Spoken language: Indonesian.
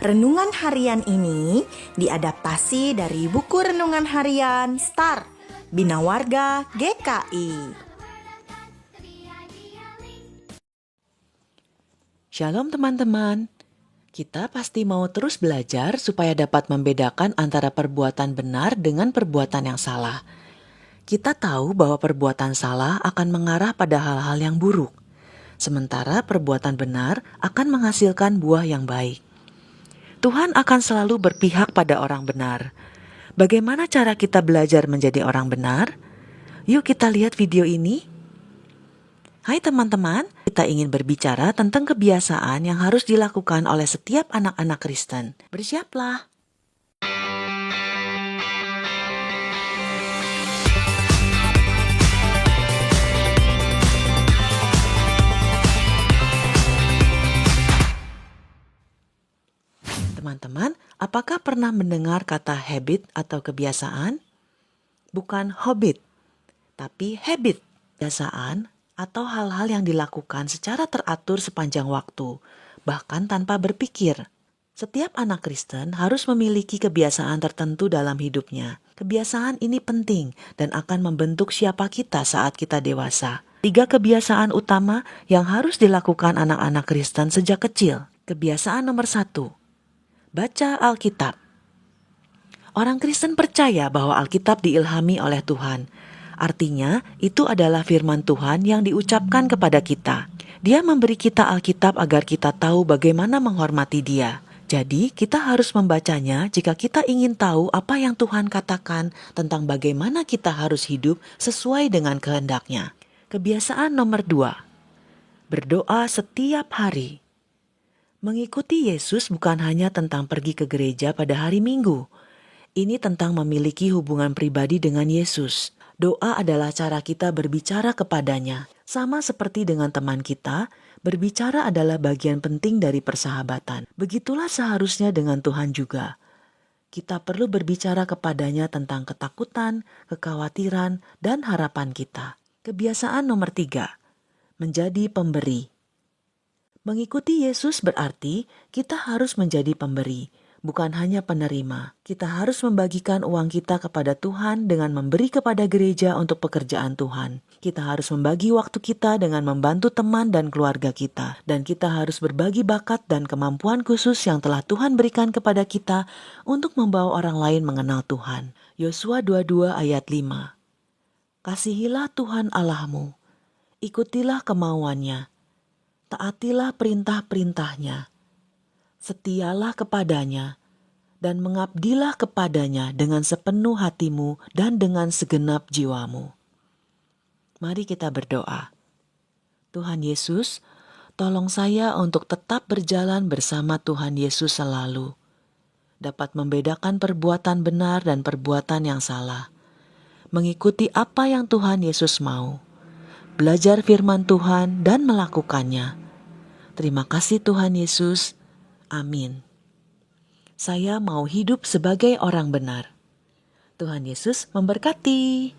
Renungan harian ini diadaptasi dari buku renungan harian Star Bina Warga GKI. Shalom teman-teman, kita pasti mau terus belajar supaya dapat membedakan antara perbuatan benar dengan perbuatan yang salah. Kita tahu bahwa perbuatan salah akan mengarah pada hal-hal yang buruk, sementara perbuatan benar akan menghasilkan buah yang baik. Tuhan akan selalu berpihak pada orang benar. Bagaimana cara kita belajar menjadi orang benar? Yuk kita lihat video ini. Hai teman-teman, kita ingin berbicara tentang kebiasaan yang harus dilakukan oleh setiap anak-anak Kristen. Bersiaplah. Teman-teman, apakah pernah mendengar kata habit atau kebiasaan? Bukan hobbit, tapi habit, kebiasaan atau hal-hal yang dilakukan secara teratur sepanjang waktu, bahkan tanpa berpikir. Setiap anak Kristen harus memiliki kebiasaan tertentu dalam hidupnya. Kebiasaan ini penting dan akan membentuk siapa kita saat kita dewasa. 3 kebiasaan utama yang harus dilakukan anak-anak Kristen sejak kecil. Kebiasaan nomor 1, baca Alkitab. Orang Kristen percaya bahwa Alkitab diilhami oleh Tuhan. Artinya, itu adalah firman Tuhan yang diucapkan kepada kita. Dia memberi kita Alkitab agar kita tahu bagaimana menghormati Dia. Jadi, kita harus membacanya jika kita ingin tahu apa yang Tuhan katakan tentang bagaimana kita harus hidup sesuai dengan kehendak-Nya. Kebiasaan nomor 2, berdoa setiap hari. Mengikuti Yesus bukan hanya tentang pergi ke gereja pada hari Minggu. Ini tentang memiliki hubungan pribadi dengan Yesus. Doa adalah cara kita berbicara kepadanya. Sama seperti dengan teman kita, berbicara adalah bagian penting dari persahabatan. Begitulah seharusnya dengan Tuhan juga. Kita perlu berbicara kepadanya tentang ketakutan, kekhawatiran, dan harapan kita. Kebiasaan nomor 3, menjadi pemberi. Mengikuti Yesus berarti kita harus menjadi pemberi, bukan hanya penerima. Kita harus membagikan uang kita kepada Tuhan dengan memberi kepada gereja untuk pekerjaan Tuhan. Kita harus membagi waktu kita dengan membantu teman dan keluarga kita. Dan kita harus berbagi bakat dan kemampuan khusus yang telah Tuhan berikan kepada kita untuk membawa orang lain mengenal Tuhan. Yosua 22 ayat 5. Kasihilah Tuhan Allahmu, ikutilah kemauannya, taatilah perintah-perintahnya, setialah kepadanya, dan mengabdilah kepadanya dengan sepenuh hatimu dan dengan segenap jiwamu. Mari kita berdoa. Tuhan Yesus, tolong saya untuk tetap berjalan bersama Tuhan Yesus selalu, dapat membedakan perbuatan benar dan perbuatan yang salah, mengikuti apa yang Tuhan Yesus mau, belajar firman Tuhan dan melakukannya. Terima kasih Tuhan Yesus. Amin. Saya mau hidup sebagai orang benar. Tuhan Yesus memberkati.